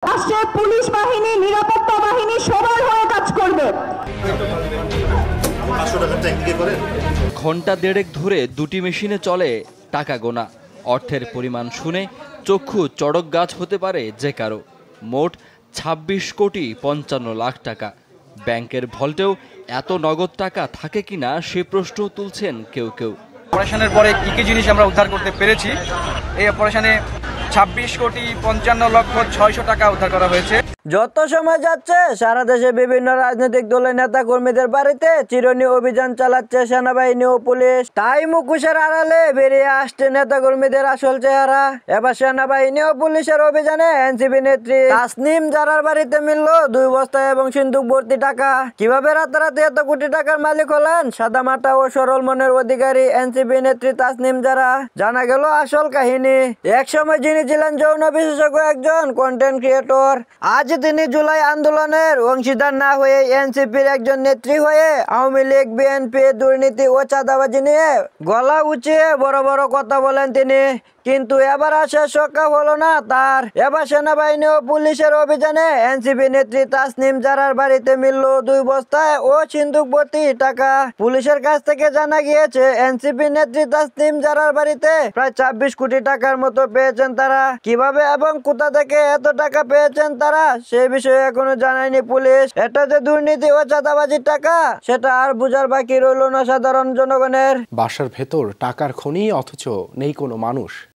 রাষ্ট্রের পুলিশ বাহিনী, নিরাপত্তা বাহিনী সবার হয়ে কাজ করবে। ঘন্টা দেড়েক ধরে দুটি মেশিনে চলে টাকা গোনা। অর্থের পরিমাণ শুনে চক্ষু চড়ক গাছ হতে পারে যে কারো। মোট ২৬,৫৫,০০,০০০ টাকা। ব্যাংকের ভল্টেও এত নগদ টাকা থাকে কিনা সে প্রশ্ন তুলছেন কেউ কেউ। অপারেশনের পরে কি কি জিনিস আমরা উদ্ধার করতে পেরেছি? এই অপারেশনে ২৬,৫৫,৬০০ টাকা উদ্ধার করা হয়েছে। যত সময় যাচ্ছে সারা দেশে বিভিন্ন রাজনৈতিক দলের নেতা কর্মীদের বাড়িতে চিরুনি অভিযান চালাচ্ছে সেনাবাহিনী ও পুলিশ। তাই মুখোশের আড়ালে বেরিয়ে আসছে নেতা কর্মীদের আসল চেহারা। এবার সেনাবাহিনী ও পুলিশের অভিযানে এনসিপি নেত্রী তাসনিম জারার বাড়িতে মিলল 2 বস্তা এবং সিন্দুক ভর্তি টাকা। কিভাবে রাতারাতি এত কোটি টাকার মালিক হলেন সাদামাটা ও সরল মনের অধিকারী এনসিপি নেত্রী তাসনিম জারা? জানা গেল আসল কাহিনী। একসময় যিনি ছিলেন যৌন বিশেষজ্ঞ, একজন কন্টেন্ট ক্রিয়েটর, আজ তিনি জুলাই আন্দোলনের অংশীদার না হয়ে এনসিপির একজন নেত্রী হয়ে আওয়ামী লীগ, বিএনপি, দুর্নীতি ও চাঁদাবাজি নিয়ে গলা উঁচিয়ে বড় বড় কথা বলেন তিনি। কিন্তু এবার আসে সক্কা হলো না তার। এবার সেনাবাহিনী ও পুলিশের অভিযানে এনসিপি নেত্রী তাসনিম জারার বাড়িতে মিলল 2 বস্তায় ও সিন্দুক ভর্তি টাকা। পুলিশের কাছ থেকে জানা গিয়েছে এনসিপি নেত্রী তাসনিম জারার বাড়িতে প্রায় ২৬ কোটি টাকার মতো পেয়েছেন তারা। কিভাবে এবং কোথা থেকে এত টাকা পেয়েছেন তারা সে বিষয়ে এখনো জানায়নি পুলিশ। এটা যে দুর্নীতি ও চাঁদাবাজির টাকা সেটা আর বুঝার বাকি রইল না সাধারণ জনগণের। বাসার ভেতর টাকার খনি অথচ নেই কোনো মানুষ।